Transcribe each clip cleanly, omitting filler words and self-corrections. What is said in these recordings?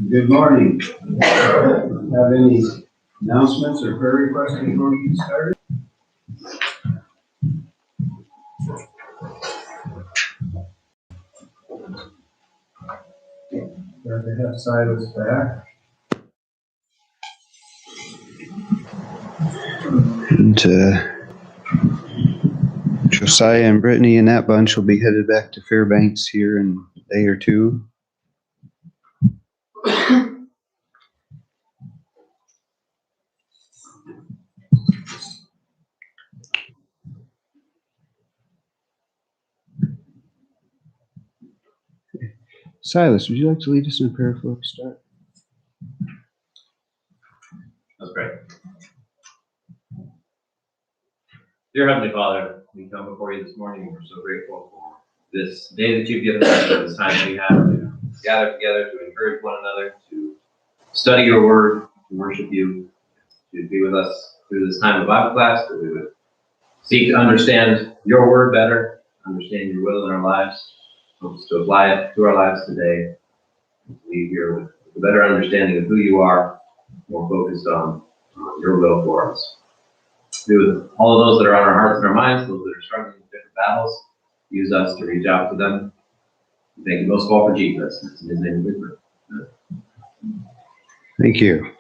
Good morning. Have any announcements or prayer requests before we get started? Glad to have Silas back. And Josiah and Brittany and that bunch will be headed back to Fairbanks here in a day or two. Silas, would you like to lead us in prayer before we start? Let's pray. Dear Heavenly Father, we come before you this morning. We're so grateful for this day that you've given us, for this time we have to gather together, to encourage one another, to study your word, to worship you, to be with us through this time of Bible class, that we would seek to understand your word better, understand your will in our lives, hopes to apply it to our lives today, and to leave here with a better understanding of who you are, more focused on your will for us. Be with all of those that are on our hearts and our minds, those that are struggling with different battles. Use us to reach out to them. Thank you most of all for Jesus. It's in his name we pray. Thank you.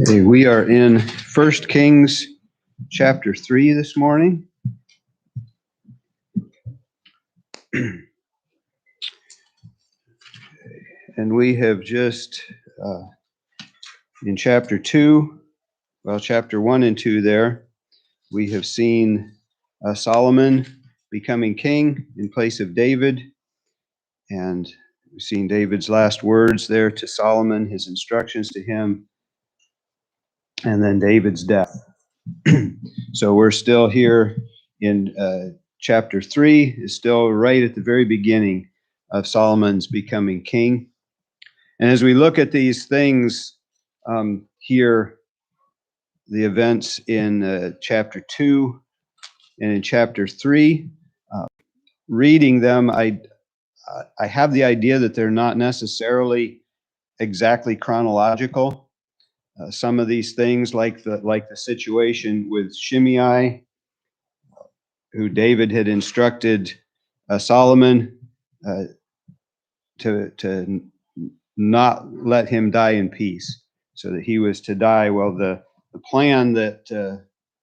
Okay, we are in 1 Kings chapter 3 this morning. And we have just, in chapter 2, chapter 1 and 2 there, we have seen Solomon becoming king in place of David. And we've seen David's last words there to Solomon, his instructions to him, and then David's death. So we're still here in chapter 3, is still right at the very beginning of Solomon's becoming king. And as we look at these things here, the events in chapter 2 and in chapter 3, reading them, I have the idea that they're not necessarily exactly chronological. Some of these things, like the situation with Shimei, who David had instructed Solomon to not let him die in peace, so that he was to die. Well, the plan that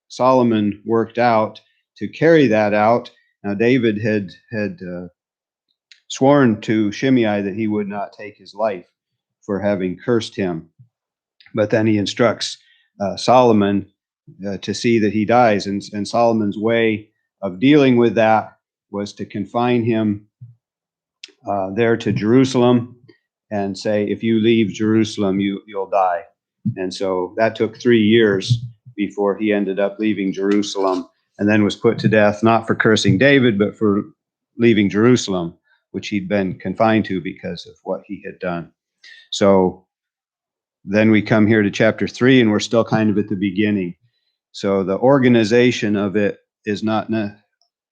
Solomon worked out to carry that out. Now, David had sworn to Shimei that he would not take his life for having cursed him. But then he instructs Solomon to see that he dies. And Solomon's way of dealing with that was to confine him there to Jerusalem and say, if you leave Jerusalem, you'll die. And so that took 3 years before he ended up leaving Jerusalem, and then was put to death, not for cursing David, but for leaving Jerusalem, which he'd been confined to because of what he had done. So then we come here to chapter 3, and we're still kind of at the beginning. So the organization of it is not,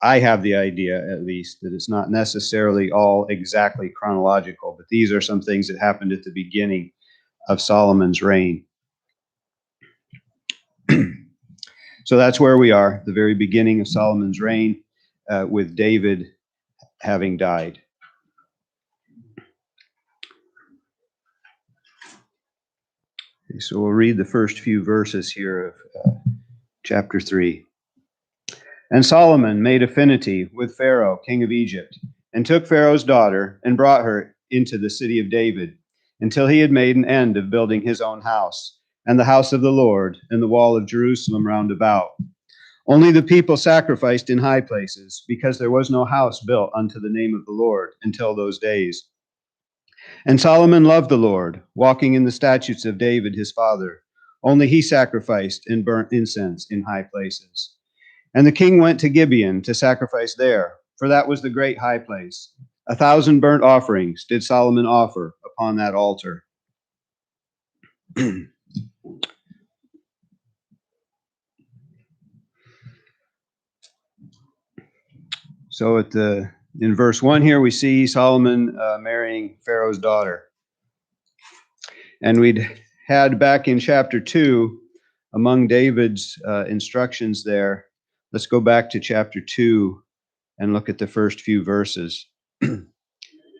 I have the idea at least, that it's not necessarily all exactly chronological, but these are some things that happened at the beginning of Solomon's reign. So that's where we are, the very beginning of Solomon's reign, with David having died. Okay, so we'll read the first few verses here of chapter 3. And Solomon made affinity with Pharaoh, king of Egypt, and took Pharaoh's daughter and brought her into the city of David, until he had made an end of building his own house, and the house of the Lord, and the wall of Jerusalem round about. Only the people sacrificed in high places, because there was no house built unto the name of the Lord until those days. And Solomon loved the Lord, walking in the statutes of David his father. Only he sacrificed and burnt incense in high places. And the king went to Gibeon to sacrifice there, for that was the great high place. 1,000 burnt offerings did Solomon offer upon that altar. So in verse 1 here, we see Solomon marrying Pharaoh's daughter. And we'd had back in chapter 2, among David's instructions there, let's go back to chapter 2 and look at the first few verses.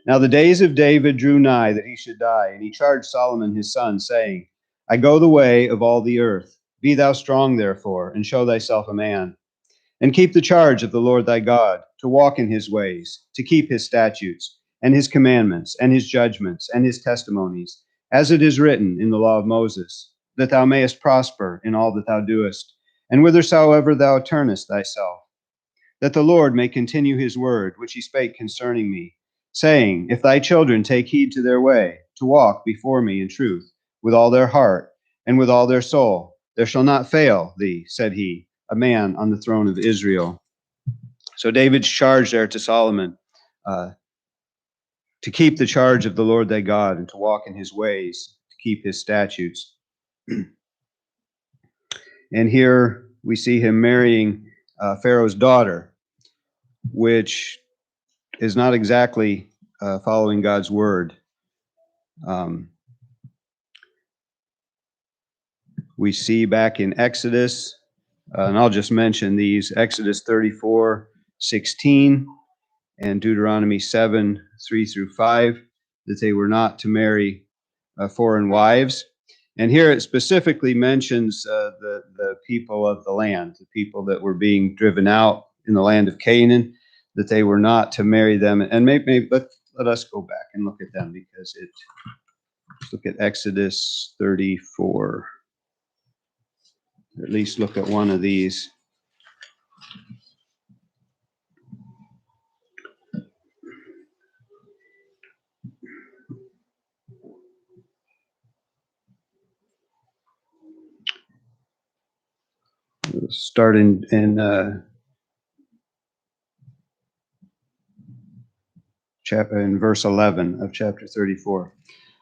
Now the days of David drew nigh that he should die, and he charged Solomon his son, saying, I go the way of all the earth. Be thou strong, therefore, and show thyself a man. And keep the charge of the Lord thy God, to walk in his ways, to keep his statutes, and his commandments, and his judgments, and his testimonies, as it is written in the law of Moses, that thou mayest prosper in all that thou doest, and whithersoever thou turnest thyself, that the Lord may continue his word, which he spake concerning me, saying, If thy children take heed to their way, to walk before me in truth, with all their heart, and with all their soul, there shall not fail thee, said he, a man on the throne of Israel. So David's charge there to Solomon, to keep the charge of the Lord thy God, and to walk in his ways, to keep his statutes. And here we see him marrying Pharaoh's daughter, which is not exactly following God's word. We see back in Exodus, and I'll just mention these, Exodus 34:16 and Deuteronomy 7:3-5, that they were not to marry foreign wives. And here it specifically mentions the people of the land, the people that were being driven out in the land of Canaan, that they were not to marry them. And maybe let us go back and look at them, because let's look at Exodus 34. At least look at one of these. Start in verse 11 of chapter 34.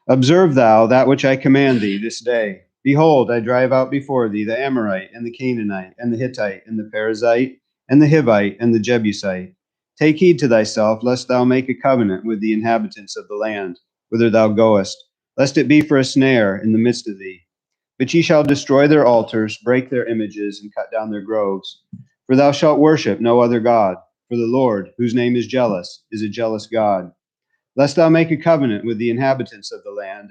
Observe thou that which I command thee this day. Behold, I drive out before thee the Amorite, and the Canaanite, and the Hittite, and the Perizzite, and the Hivite, and the Jebusite. Take heed to thyself, lest thou make a covenant with the inhabitants of the land, whither thou goest, lest it be for a snare in the midst of thee. But ye shall destroy their altars, break their images, and cut down their groves. For thou shalt worship no other God, for the Lord, whose name is jealous, is a jealous God. Lest thou make a covenant with the inhabitants of the land,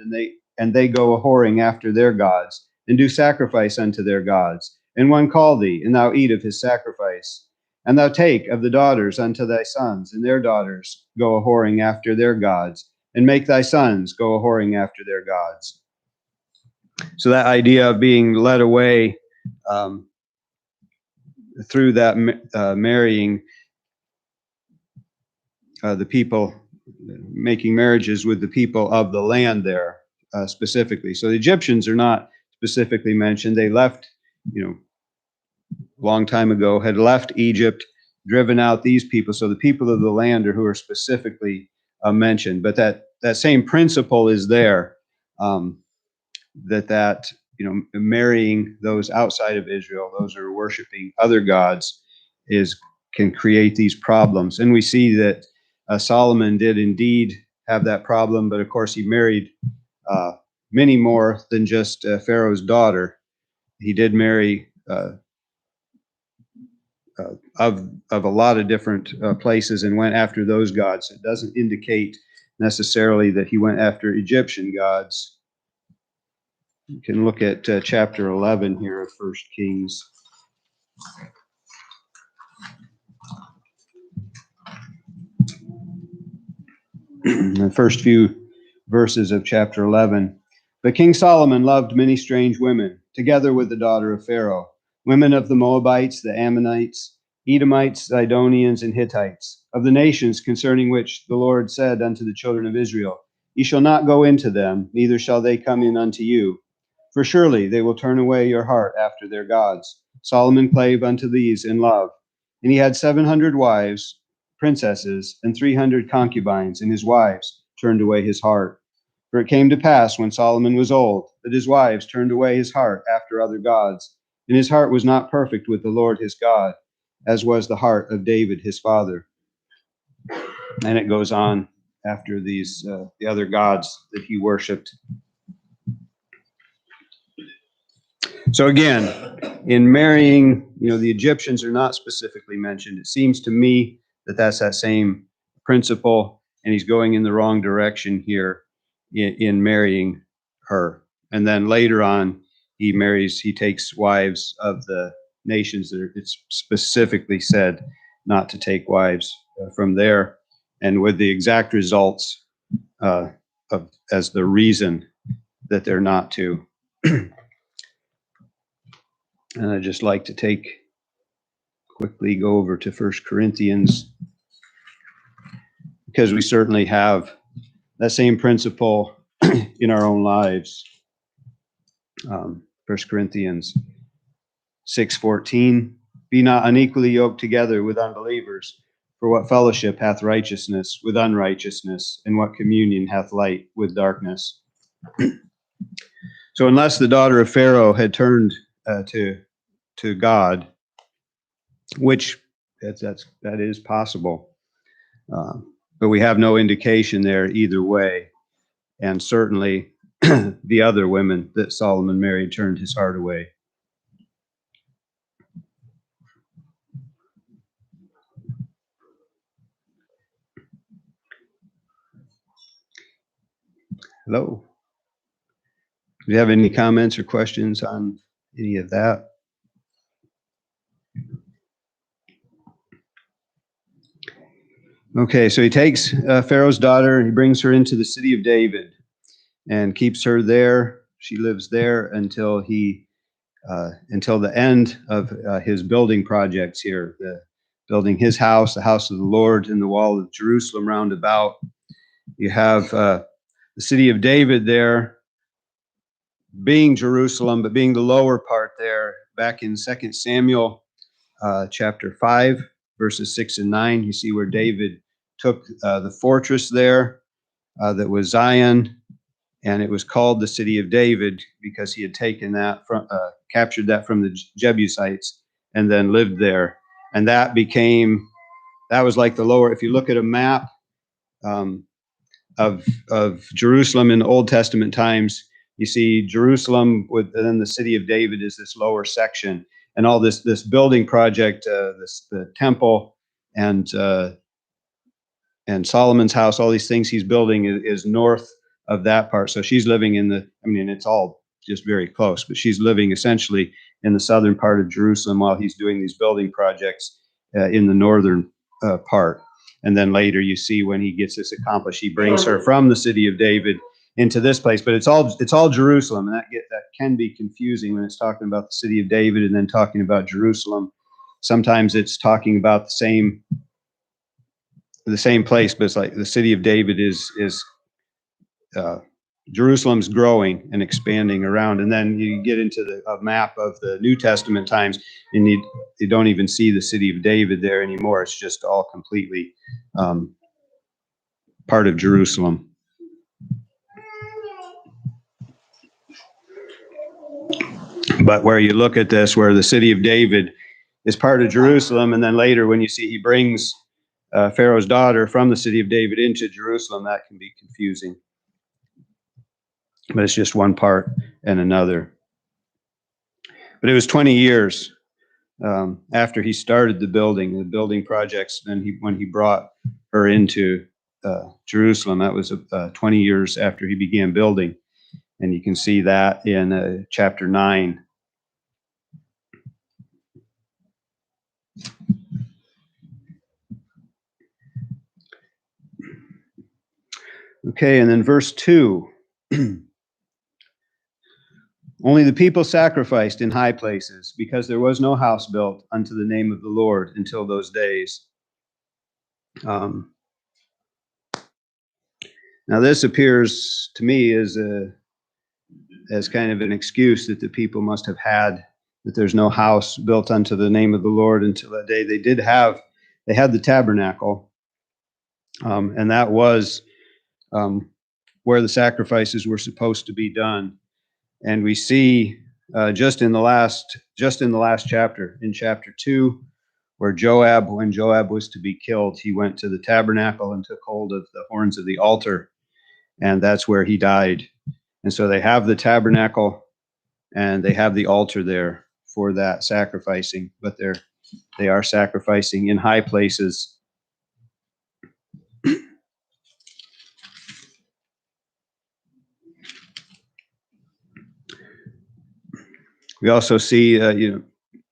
and they go a whoring after their gods, and do sacrifice unto their gods. And one call thee, and thou eat of his sacrifice. And thou take of the daughters unto thy sons, and their daughters go a whoring after their gods, and make thy sons go a whoring after their gods. So that idea of being led away through that marrying the people, making marriages with the people of the land there specifically. So the Egyptians are not specifically mentioned. They left, a long time ago, had left Egypt, driven out these people. So the people of the land are who are specifically mentioned. But that same principle is there, that marrying those outside of Israel, those who are worshiping other gods, can create these problems. And we see that Solomon did indeed have that problem, but of course he married many more than just Pharaoh's daughter. He did marry of a lot of different places and went after those gods. It doesn't indicate necessarily that he went after Egyptian gods. You can look at chapter 11 here of 1 Kings. The first few verses of chapter 11. But King Solomon loved many strange women, together with the daughter of Pharaoh, women of the Moabites, the Ammonites, Edomites, Zidonians, and Hittites, of the nations concerning which the Lord said unto the children of Israel, Ye shall not go into them, neither shall they come in unto you. For surely they will turn away your heart after their gods. Solomon clave unto these in love. And he had 700 wives, princesses, and 300 concubines, and his wives turned away his heart. For it came to pass, when Solomon was old, that his wives turned away his heart after other gods, and his heart was not perfect with the Lord his God, as was the heart of David his father. And it goes on after these, the other gods that he worshiped. So again, in marrying, the Egyptians are not specifically mentioned. It seems to me that that's that same principle, and he's going in the wrong direction here in marrying her. And then later on, he takes wives of the nations that it's specifically said not to take wives from there, and with the exact results as the reason that they're not to. And I'd just like to quickly go over to 1 Corinthians, because we certainly have that same principle in our own lives. 1 Corinthians 6:14, be not unequally yoked together with unbelievers, for what fellowship hath righteousness with unrighteousness, and what communion hath light with darkness? So unless the daughter of Pharaoh had turned to God, which that is possible, but we have no indication there either way. And certainly the other women that Solomon married turned his heart away. Hello. Do you have any comments or questions on any of that? Okay, so he takes Pharaoh's daughter and he brings her into the city of David and keeps her there. She lives there until the end of his building projects here, building his house, the house of the Lord, and the wall of Jerusalem round about. You have the city of David there being Jerusalem, but being the lower part there. Back in 2 Samuel chapter 5, verses 6 and 9, you see where David took the fortress there that was Zion, and it was called the city of David because he had taken that captured that from the Jebusites and then lived there. And that was like the lower, if you look at a map of Jerusalem in the Old Testament times, you see Jerusalem and then the city of David is this lower section, and all this building project, the temple and Solomon's house, all these things he's building is north of that part. So she's living it's all just very close, but she's living essentially in the southern part of Jerusalem while he's doing these building projects in the northern part. And then later you see when he gets this accomplished, he brings her from the city of David into this place. But it's all Jerusalem, and that can be confusing when it's talking about the city of David and then talking about Jerusalem. Sometimes it's talking about the same place, but it's like the city of David is Jerusalem's growing and expanding around. And then you get into a map of the New Testament times, and you don't even see the city of David there anymore. It's just all completely part of Jerusalem. But where you look at this, where the city of David is part of Jerusalem, and then later when you see he brings Pharaoh's daughter from the city of David into Jerusalem, that can be confusing. But it's just one part and another. But it was 20 years after he started the building projects, and when he brought her into Jerusalem, that was 20 years after he began building. And you can see that in chapter 9. Okay, and then verse 2. Only the people sacrificed in high places, because there was no house built unto the name of the Lord until those days. Now this appears to me as kind of an excuse that the people must have had, that there's no house built unto the name of the Lord until that day. They had the tabernacle, and that was where the sacrifices were supposed to be done. And we see just in the last chapter, in chapter 2, where Joab, when Joab was to be killed, he went to the tabernacle and took hold of the horns of the altar, and that's where he died. And so they have the tabernacle and they have the altar there for that sacrificing, but they are sacrificing in high places. We also see,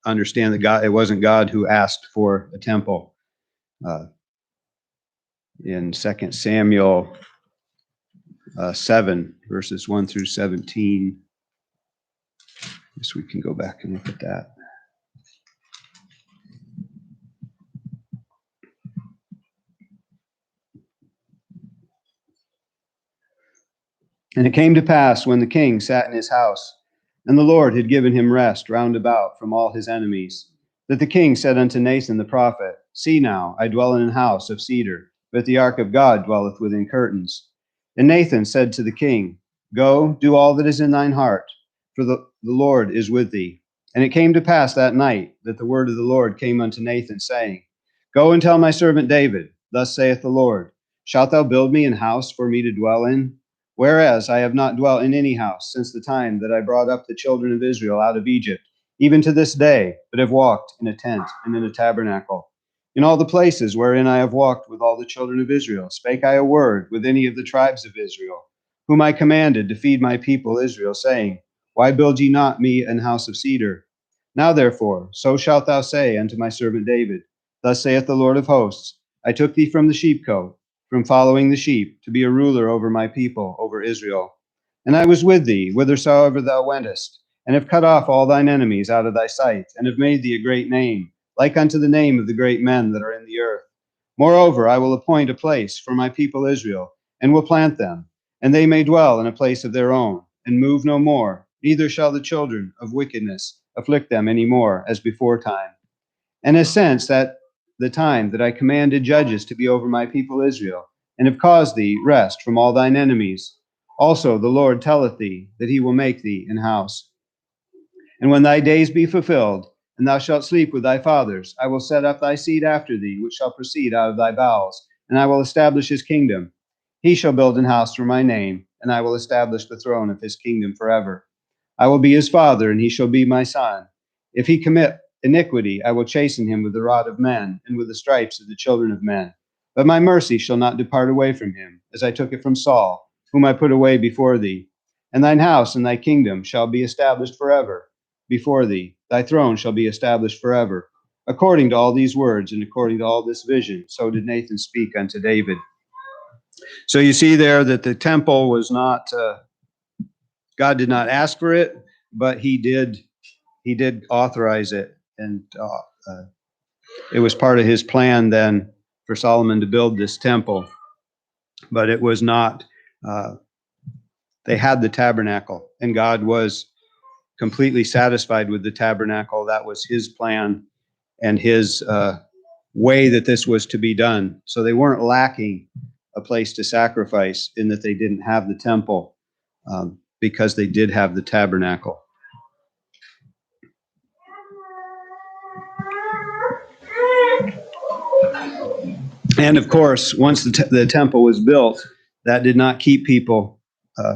understand that God, it wasn't God who asked for a temple. In 2 Samuel 7, verses 1 through 17. I guess we can go back and look at that. And it came to pass when the king sat in his house, and the Lord had given him rest round about from all his enemies, that the king said unto Nathan the prophet, See now, I dwell in an house of cedar, but the ark of God dwelleth within curtains. And Nathan said to the king, Go, do all that is in thine heart, for the Lord is with thee. And it came to pass that night that the word of the Lord came unto Nathan, saying, Go and tell my servant David, Thus saith the Lord, Shalt thou build me an house for me to dwell in? Whereas I have not dwelt in any house since the time that I brought up the children of Israel out of Egypt, even to this day, but have walked in a tent and in a tabernacle. In all the places wherein I have walked with all the children of Israel, spake I a word with any of the tribes of Israel, whom I commanded to feed my people Israel, saying, Why build ye not me an house of cedar? Now therefore, so shalt thou say unto my servant David, Thus saith the Lord of hosts, I took thee from the sheepcote, from following the sheep, to be a ruler over my people, over Israel. And I was with thee whithersoever thou wentest, and have cut off all thine enemies out of thy sight, and have made thee a great name, like unto the name of the great men that are in the earth. Moreover, I will appoint a place for my people Israel, and will plant them, and they may dwell in a place of their own, and move no more, neither shall the children of wickedness afflict them any more, as before time. And as since that the time that I commanded judges to be over my people Israel, and have caused thee rest from all thine enemies. Also the Lord telleth thee that he will make thee an house. And when thy days be fulfilled, and thou shalt sleep with thy fathers, I will set up thy seed after thee, which shall proceed out of thy bowels, and I will establish his kingdom. He shall build an house for my name, and I will establish the throne of his kingdom forever. I will be his father, and he shall be my son. If he commit iniquity, I will chasten him with the rod of men, and with the stripes of the children of men. But my mercy shall not depart away from him, as I took it from Saul, whom I put away before thee. And thine house and thy kingdom shall be established forever before thee. Thy throne shall be established forever. According to all these words, and according to all this vision, so did Nathan speak unto David. So you see there that the temple was not, God did not ask for it, but he did authorize it, and it was part of his plan then for Solomon to build this temple. But it was not, they had the tabernacle, and God was completely satisfied with the tabernacle. That was his plan and his way that this was to be done. So they weren't lacking a place to sacrifice in that they didn't have the temple, because they did have the tabernacle. And of course, once the temple was built, that did not keep people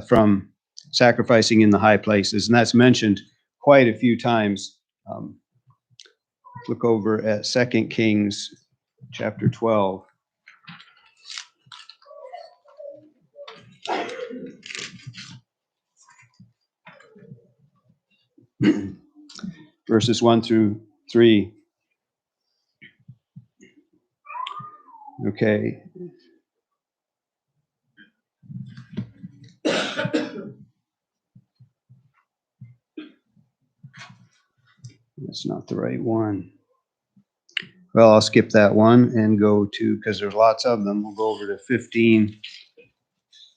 from sacrificing in the high places. And that's mentioned quite a few times. Look over at 2 Kings chapter 12. Verses 1 through 3. Okay. That's not the right one. Well, I'll skip that one and go to, because there's lots of them, we'll go over to 15,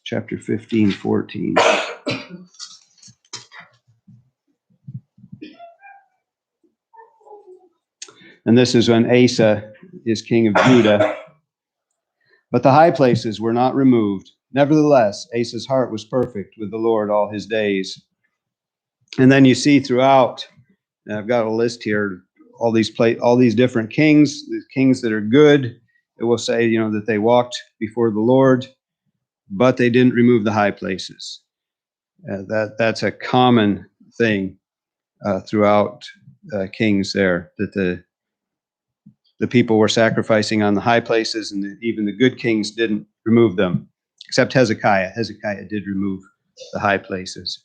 chapter 15, 14. And this is when Asa is king of Judah. But the high places were not removed. Nevertheless, Asa's heart was perfect with the Lord all his days. And then you see throughout, and I've got a list here, all these different kings, the kings that are good. It will say, that they walked before the Lord, but they didn't remove the high places. That's a common thing throughout Kings there, that the people were sacrificing on the high places, and even the good kings didn't remove them, except Hezekiah. Hezekiah did remove the high places.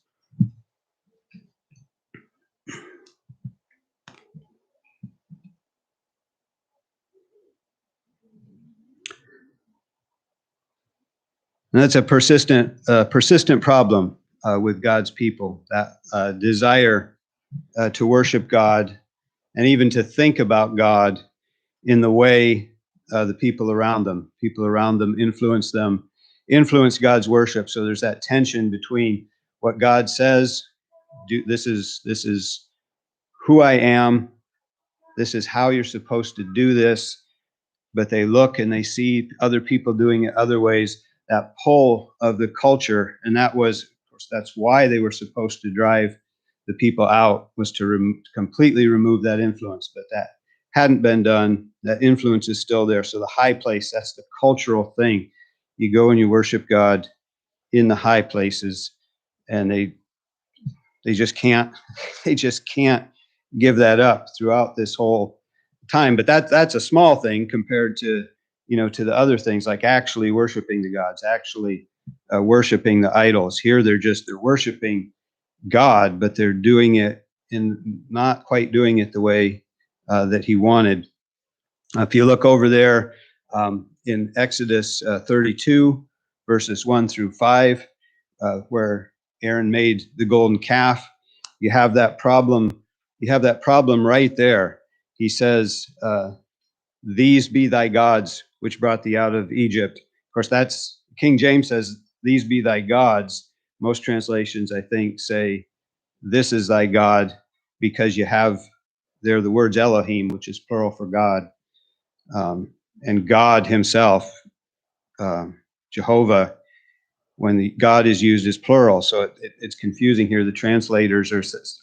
And that's a persistent problem with God's people, that desire to worship God and even to think about God in the way the people around them influence God's worship. So there's that tension between what God says, this is who I am, this is how you're supposed to do this, but they look and they see other people doing it other ways, that pull of the culture. And that was, of course, that's why they were supposed to drive the people out, was to completely remove that influence. But that hadn't been done. That influence is still there. So the high place, that's the cultural thing. You go and you worship God in the high places, and they just can't give that up throughout this whole time. But that's a small thing compared to to the other things, like actually worshiping the gods, actually worshiping the idols. Here they're worshiping God, but they're doing it not quite doing it the way that he wanted. If you look over there in Exodus 32, verses 1 through 5, where Aaron made the golden calf, you have that problem. You have that problem right there. He says, "These be thy gods, which brought thee out of Egypt." Of course, that's King James says, "These be thy gods." Most translations, I think, say, "This is thy God," because you have there the words Elohim, which is plural for God, and God himself, Jehovah, when the God is used as plural. So it's confusing here. The translators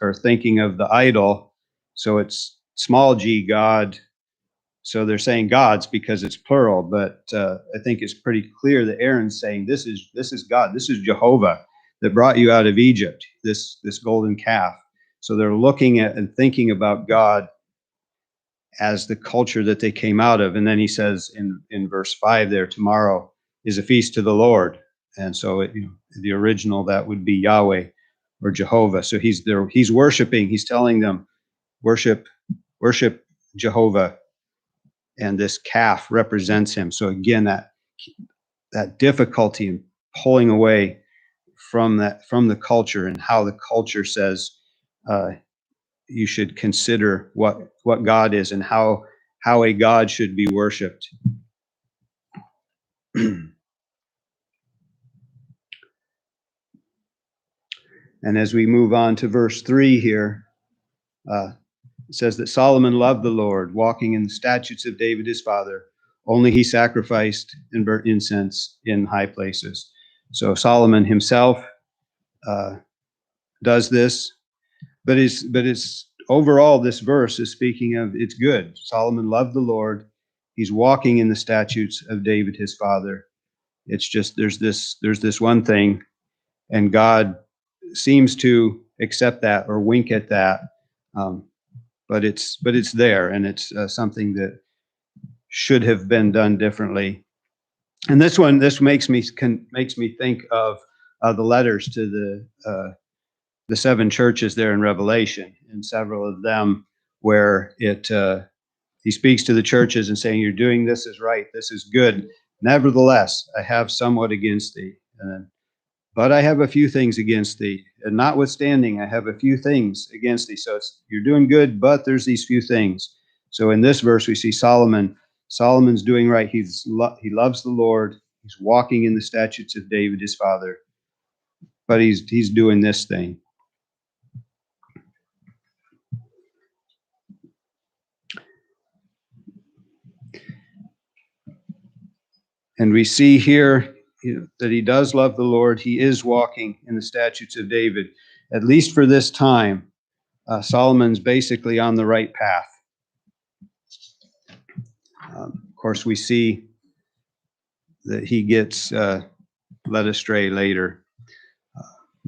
are thinking of the idol. So it's small g, God. So they're saying gods because it's plural. But I think it's pretty clear that Aaron's saying, this is God. This is Jehovah that brought you out of Egypt, this golden calf. So they're looking at and thinking about God as the culture that they came out of. And then he says in verse 5 there, tomorrow is a feast to the Lord. And so the original, that would be Yahweh or Jehovah. So he's worshiping, he's telling them, worship Jehovah. And this calf represents him. So again, that difficulty in pulling away from the culture, and how the culture says you should consider what God is and how a God should be worshipped. And as we move on to verse 3 here, it says that Solomon loved the Lord, walking in the statutes of David his father. Only he sacrificed and burnt incense in high places. So Solomon himself does this, but it's overall, this verse is speaking of, it's good. Solomon loved the Lord. He's walking in the statutes of David his father. It's just there's this one thing, and God seems to accept that or wink at that, but it's there, and it's something that should have been done differently. And this makes me think of the letters to the 7 churches there in Revelation, and several of them where he speaks to the churches and saying, "You're doing this is right, this is good. Nevertheless, I have somewhat against thee. But I have a few things against thee. And notwithstanding, I have a few things against thee." So you're doing good, but there's these few things. So in this verse, we see Solomon's doing right. He loves the Lord. He's walking in the statutes of David, his father. But he's doing this thing. And we see here that he does love the Lord. He is walking in the statutes of David. At least for this time, Solomon's basically on the right path. course, we see that he gets led astray later.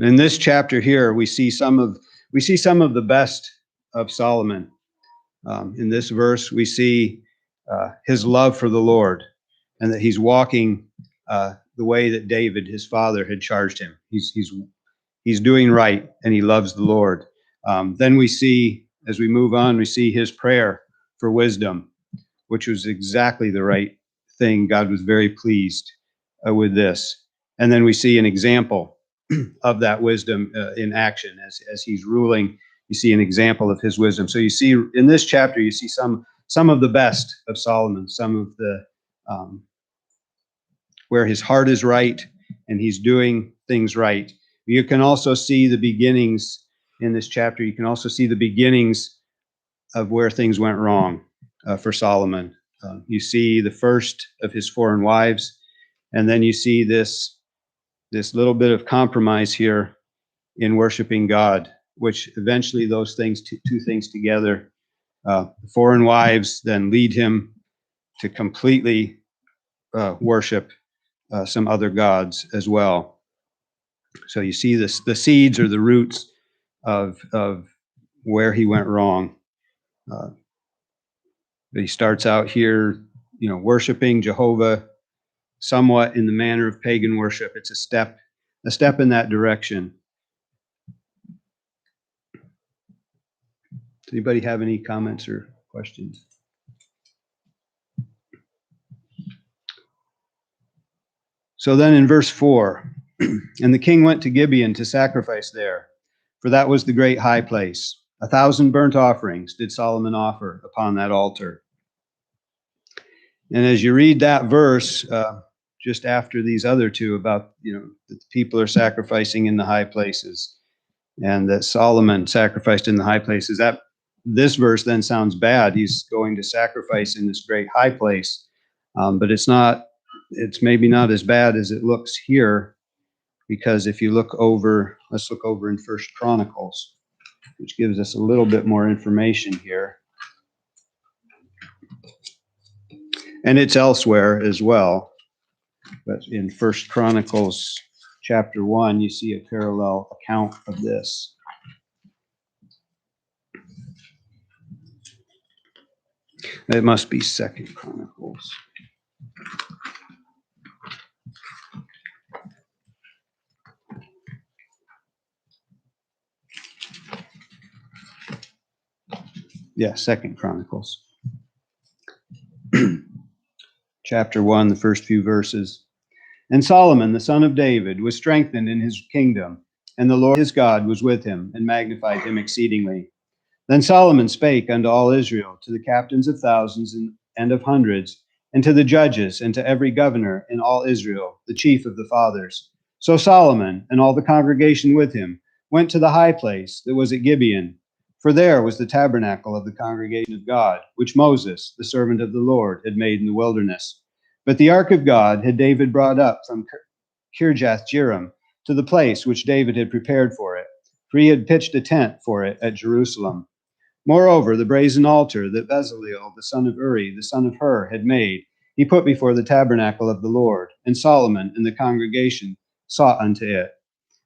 In this chapter here, we see some of the best of Solomon. In this verse, we see his love for the Lord, and that he's walking the way that David, his father, had charged him. He's doing right, and he loves the Lord. Then we see, as we move on, we see his prayer for wisdom, which was exactly the right thing. God was very pleased with this. And then we see an example of that wisdom in action as he's ruling. You see an example of his wisdom. So you see in this chapter, you see some of the best of Solomon, some of the where his heart is right and he's doing things right. You can also see the beginnings in this chapter. You can also see the beginnings of where things went wrong for Solomon. You see the first of his foreign wives, and then you see this little bit of compromise here in worshiping God, which eventually those things, two things together, foreign wives then lead him to completely worship some other gods as well. So you see this, the seeds or the roots of where he went wrong. He starts out here, worshiping Jehovah somewhat in the manner of pagan worship. It's a step in that direction. Does anybody have any comments or questions? So then in verse 4, and the king went to Gibeon to sacrifice there, for that was the great high place. 1,000 burnt offerings did Solomon offer upon that altar. And as you read that verse, just after these other two about, that the people are sacrificing in the high places and that Solomon sacrificed in the high places, this verse then sounds bad. He's going to sacrifice in this great high place, but it's maybe not as bad as it looks here, because if you look over, let's look over in First Chronicles, which gives us a little bit more information here. And it's elsewhere as well. But in First Chronicles chapter 1, you see a parallel account of this. It must be Second Chronicles. Yeah, Second Chronicles. Chapter 1, the first few verses. And Solomon, the son of David, was strengthened in his kingdom, and the Lord his God was with him, and magnified him exceedingly. Then Solomon spake unto all Israel, to the captains of thousands and of hundreds, and to the judges, and to every governor in all Israel, the chief of the fathers. So Solomon and all the congregation with him went to the high place that was at Gibeon, for there was the tabernacle of the congregation of God, which Moses, the servant of the Lord, had made in the wilderness. But the ark of God had David brought up from Kirjath-jearim to the place which David had prepared for it, for he had pitched a tent for it at Jerusalem. Moreover, the brazen altar that Bezaleel, the son of Uri, the son of Hur, had made, he put before the tabernacle of the Lord, and Solomon and the congregation sought unto it.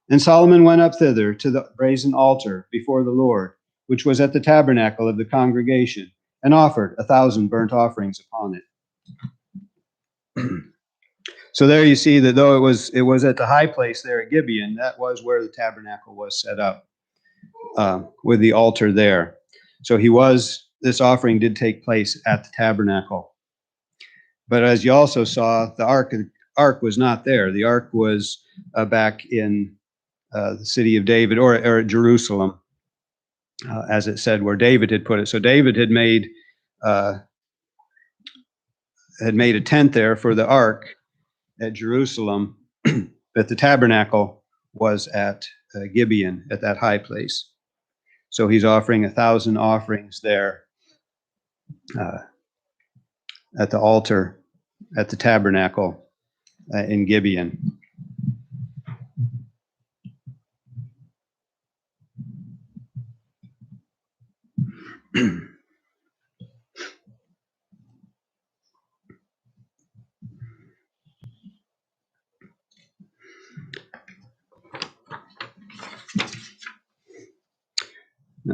And Solomon went up thither to the brazen altar before the Lord, which was at the tabernacle of the congregation, and offered 1,000 burnt offerings upon it. So there you see that though it was at the high place there at Gibeon, that was where the tabernacle was set up, with the altar there. So this offering did take place at the tabernacle. But as you also saw, the ark was not there. The ark was back in the city of David, or at Jerusalem, as it said, where David had put it. So David had made a tent there for the ark at Jerusalem, but the tabernacle was at Gibeon, at that high place. So he's offering 1,000 offerings there at the altar, at the tabernacle in Gibeon.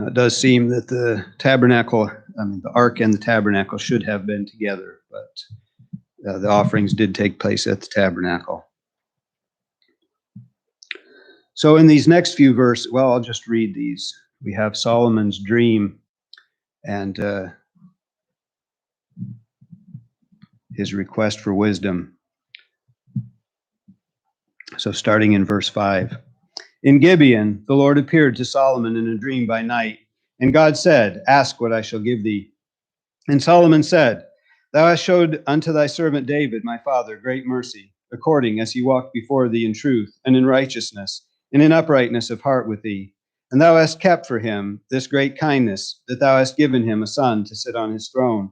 Now, it does seem that the ark and the tabernacle should have been together, but the offerings did take place at the tabernacle. So in these next few verses, well, I'll just read these. We have Solomon's dream and his request for wisdom. So starting in verse 5. In Gibeon, the Lord appeared to Solomon in a dream by night, and God said, Ask what I shall give thee. And Solomon said, Thou hast showed unto thy servant David, my father, great mercy, according as he walked before thee in truth and in righteousness, and in uprightness of heart with thee. And thou hast kept for him this great kindness, that thou hast given him a son to sit on his throne,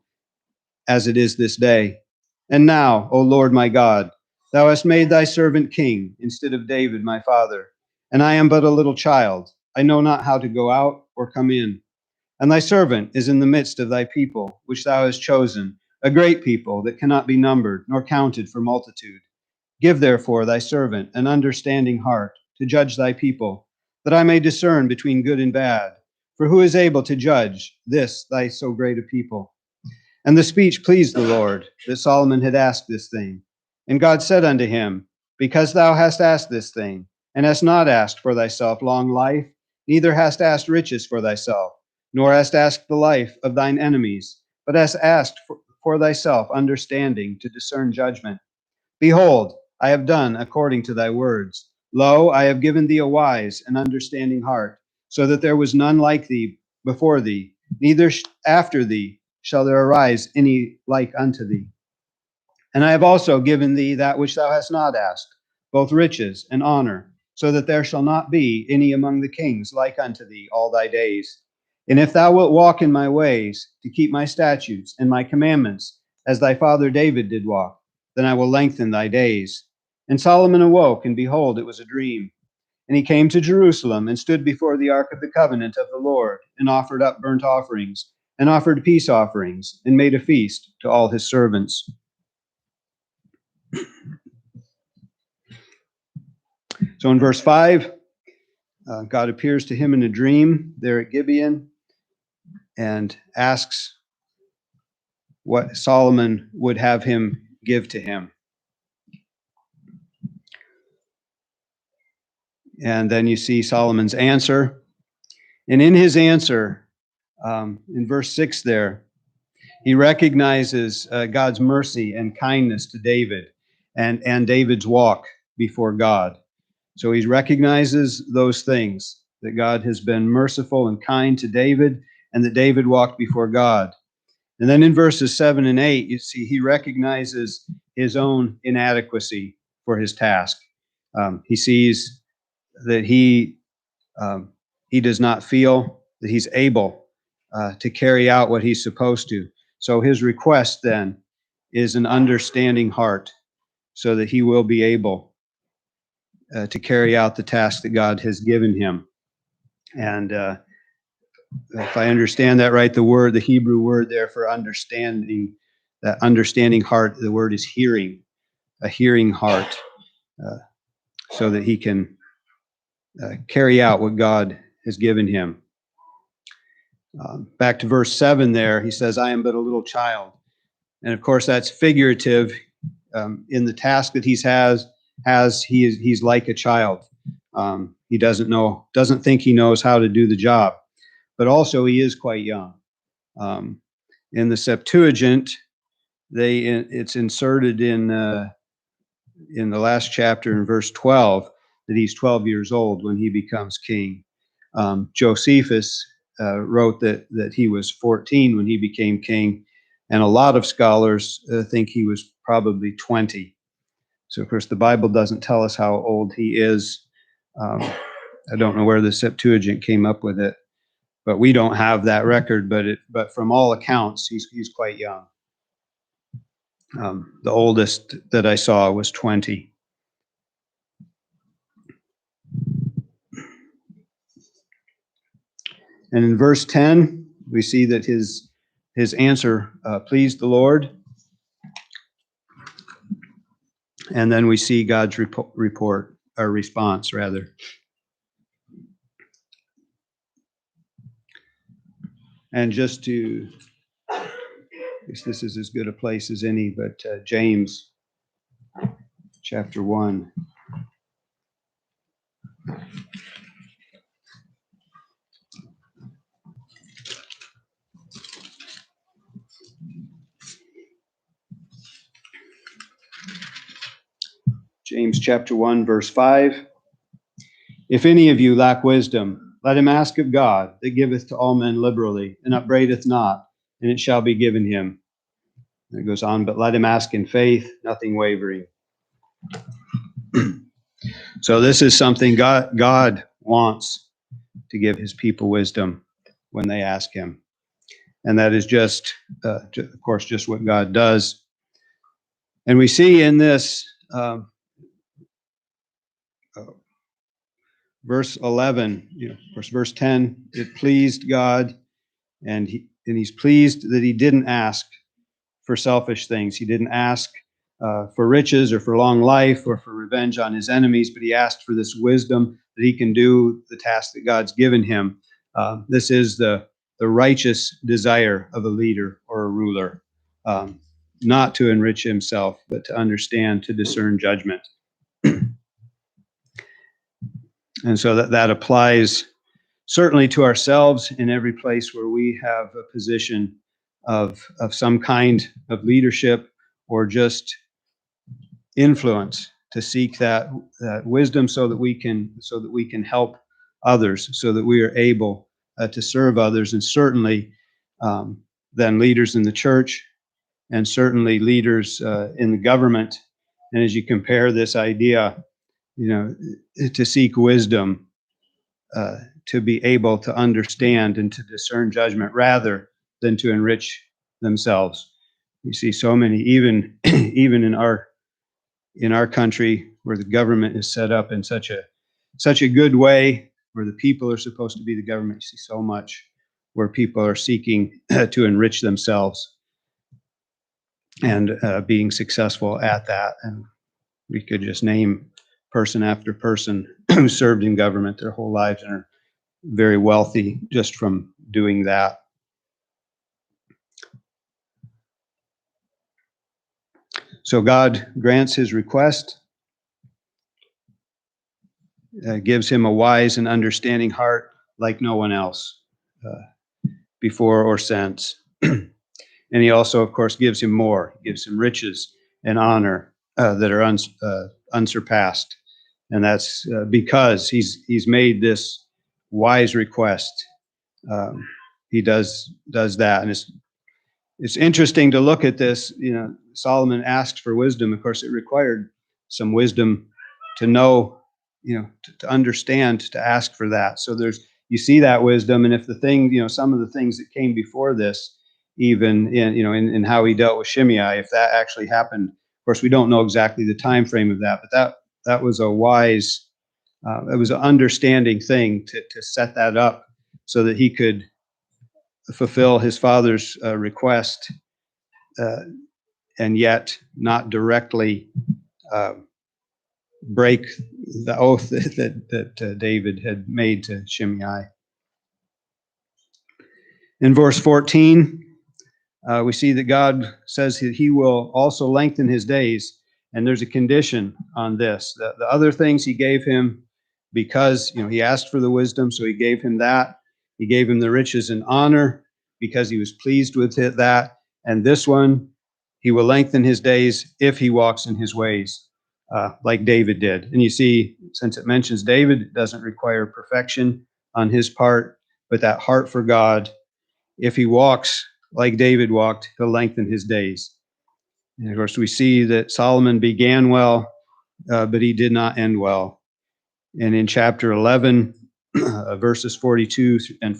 as it is this day. And now, O Lord my God, thou hast made thy servant king instead of David my father. And I am but a little child. I know not how to go out or come in. And thy servant is in the midst of thy people, which thou hast chosen, a great people that cannot be numbered nor counted for multitude. Give therefore thy servant an understanding heart to judge thy people, that I may discern between good and bad. For who is able to judge this thy so great a people? And the speech pleased the Lord, that Solomon had asked this thing. And God said unto him, Because thou hast asked this thing, and hast not asked for thyself long life, neither hast asked riches for thyself, nor hast asked the life of thine enemies, but hast asked for thyself understanding to discern judgment. Behold, I have done according to thy words. Lo, I have given thee a wise and understanding heart, so that there was none like thee before thee, neither after thee shall there arise any like unto thee. And I have also given thee that which thou hast not asked, both riches and honor, so that there shall not be any among the kings like unto thee all thy days. And if thou wilt walk in my ways, to keep my statutes and my commandments, as thy father David did walk, then I will lengthen thy days. And Solomon awoke, and behold, it was a dream. And he came to Jerusalem, and stood before the ark of the covenant of the Lord, and offered up burnt offerings, and offered peace offerings, and made a feast to all his servants. So in verse 5, God appears to him in a dream there at Gibeon and asks what Solomon would have him give to him. And then you see Solomon's answer. And in his answer, in verse 6 there, he recognizes God's mercy and kindness to David and David's walk before God. So he recognizes those things, that God has been merciful and kind to David, and that David walked before God. And then in verses 7 and 8, you see he recognizes his own inadequacy for his task. He sees that he does not feel that he's able to carry out what he's supposed to. So his request then is an understanding heart, so that he will be able to carry out the task that God has given him. And if I understand that right, the Hebrew word there for understanding, that understanding heart, the word is hearing, a hearing heart, so that he can carry out what God has given him. Back to verse 7 there, he says, I am but a little child. And of course, that's figurative. In the task that he's he's like a child. He doesn't think he knows how to do the job, but also he is quite young. In the Septuagint, it's inserted in the last chapter in verse 12 that he's 12 years old when he becomes king. Josephus wrote that he was 14 when he became king, and a lot of scholars think he was probably 20. So, of course, the Bible doesn't tell us how old he is. I don't know where the Septuagint came up with it, but we don't have that record. But from all accounts, he's quite young. The oldest that I saw was 20. And in verse 10, we see that his answer pleased the Lord. And then we see God's response rather. And just to, I guess this is as good a place as any, but James chapter 1. James chapter 1, verse 5. If any of you lack wisdom, let him ask of God, that giveth to all men liberally, and upbraideth not, and it shall be given him. And it goes on, but let him ask in faith, nothing wavering. So this is something God wants to give his people wisdom when they ask him. And that is just, of course, just what God does. And we see in this verse 11, of course, verse 10, it pleased God, and he's pleased that he didn't ask for selfish things. He didn't ask for riches or for long life or for revenge on his enemies, but he asked for this wisdom that he can do the task that God's given him. This is the righteous desire of a leader or a ruler, not to enrich himself, but to understand, to discern judgment. And so that applies certainly to ourselves in every place where we have a position of some kind of leadership or just influence, to seek that wisdom so that we can help others, so that we are able to serve others, and certainly then leaders in the church, and certainly leaders in the government. And as you compare this idea, to seek wisdom, to be able to understand and to discern judgment rather than to enrich themselves. You see so many, even in our country, where the government is set up in such a good way, where the people are supposed to be the government. You see so much where people are seeking to enrich themselves and being successful at that. And we could just name person after person who served in government their whole lives and are very wealthy just from doing that. So God grants his request, gives him a wise and understanding heart like no one else before or since. And he also, of course, gives him more. He gives him riches and honor that are unsurpassed. And that's because he's made this wise request. He does that. And it's interesting to look at this. Solomon asked for wisdom. Of course, it required some wisdom to know, to understand, to ask for that. So you see that wisdom. And if the thing, some of the things that came before this, even in how he dealt with Shimei, if that actually happened, of course, we don't know exactly the time frame of that, but that was a wise, it was an understanding thing to set that up so that he could fulfill his father's request, and yet not directly break the oath that David had made to Shimei. In verse 14, we see that God says that he will also lengthen his days, and there's a condition on this. The other things he gave him because he asked for the wisdom, so he gave him that. He gave him the riches and honor because he was pleased with that. And this one, he will lengthen his days if he walks in his ways, like David did. And you see, since it mentions David, it doesn't require perfection on his part, but that heart for God. If he walks like David walked, he'll lengthen his days. And of course, we see that Solomon began well, but he did not end well. And in chapter 11, verses 42 and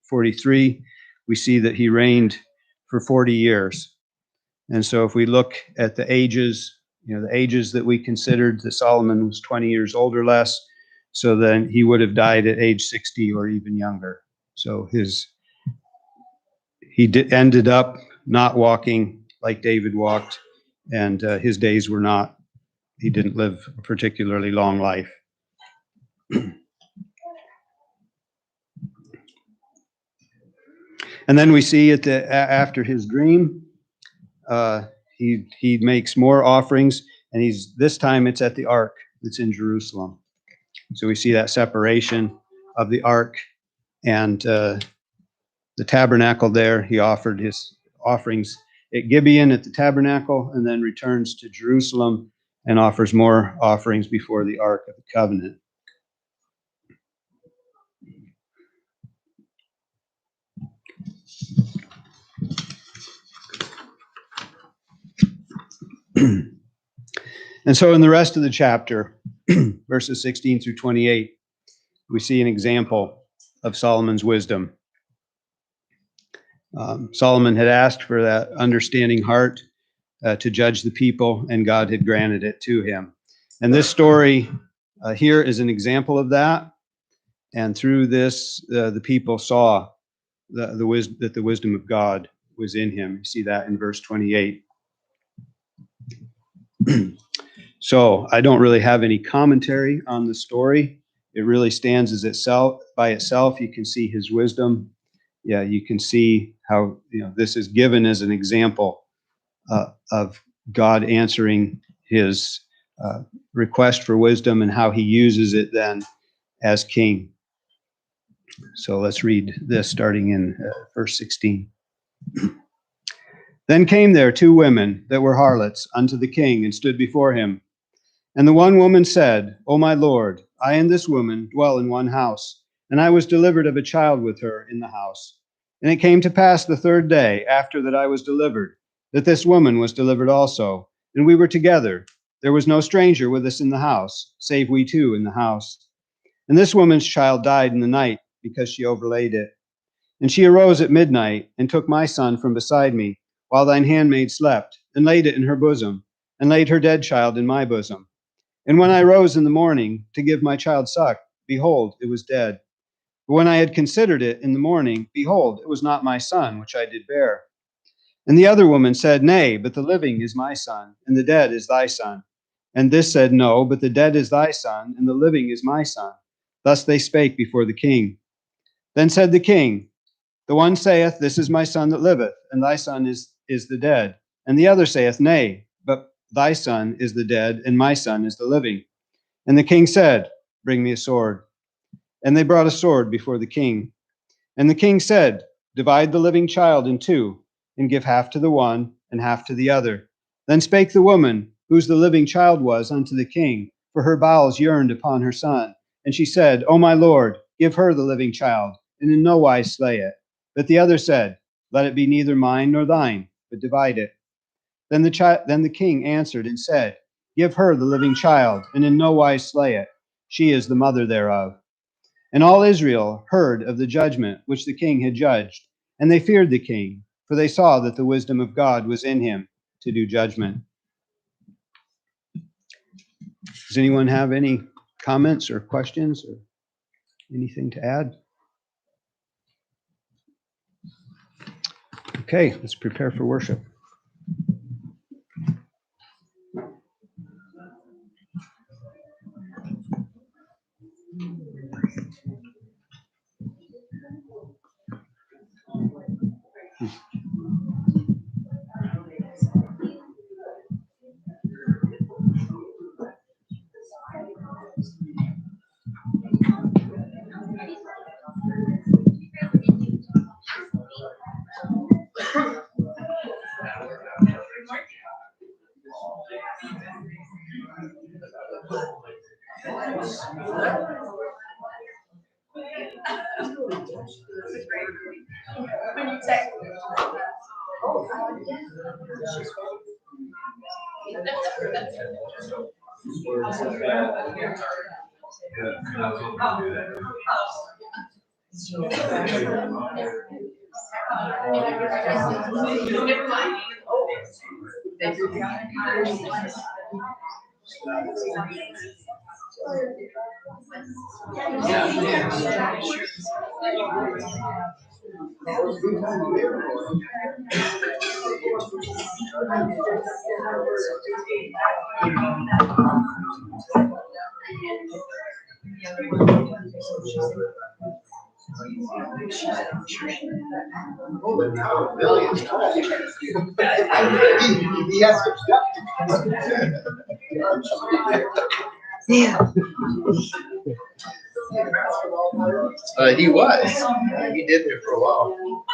43, we see that he reigned for 40 years. And so if we look at the ages that we considered, that Solomon was 20 years old or less, so then he would have died at age 60 or even younger. So ended up not walking like David walked, and his days were not, he didn't live a particularly long life. And then we see after his dream, he makes more offerings, and this time it's at the ark that's in Jerusalem. So we see that separation of the ark and the tabernacle there. He offered his offerings at Gibeon at the tabernacle, and then returns to Jerusalem and offers more offerings before the Ark of the Covenant. And so in the rest of the chapter, verses 16 through 28, we see an example of Solomon's wisdom. Solomon had asked for that understanding heart to judge the people, and God had granted it to him. And this story here is an example of that. And through this, the people saw that the wisdom of God was in him. You see that in verse 28. So I don't really have any commentary on the story. It really stands as itself by itself. You can see his wisdom. Yeah, you can see how this is given as an example of God answering his request for wisdom and how he uses it then as king. So let's read this starting in verse 16. Then came there 2 women that were harlots unto the king, and stood before him. And the one woman said, O my lord, I and this woman dwell in one house, and I was delivered of a child with her in the house. And it came to pass the 3rd day after that I was delivered, that this woman was delivered also, and we were together. There was no stranger with us in the house, save we 2 in the house. And this woman's child died in the night, because she overlaid it. And she arose at midnight, and took my son from beside me, while thine handmaid slept, and laid it in her bosom, and laid her dead child in my bosom. And when I rose in the morning to give my child suck, behold, it was dead. But when I had considered it in the morning, behold, it was not my son, which I did bear. And the other woman said, Nay, but the living is my son, and the dead is thy son. And this said, No, but the dead is thy son, and the living is my son. Thus they spake before the king. Then said the king, The one saith, This is my son that liveth, and thy son is the dead. And the other saith, Nay, but thy son is the dead, and my son is the living. And the king said, Bring me a sword. And they brought a sword before the king. And the king said, Divide the living child in 2, and give half to the one, and half to the other. Then spake the woman, whose the living child was, unto the king, for her bowels yearned upon her son. And she said, O my lord, give her the living child, and in no wise slay it. But the other said, Let it be neither mine nor thine, but divide it. Then the king answered and said, Give her the living child, and in no wise slay it. She is the mother thereof. And all Israel heard of the judgment which the king had judged, and they feared the king, for they saw that the wisdom of God was in him to do judgment. Does anyone have any comments or questions or anything to add? Okay, let's prepare for worship. Holy cow, Billy is tall. He has some he was. He did there for a while.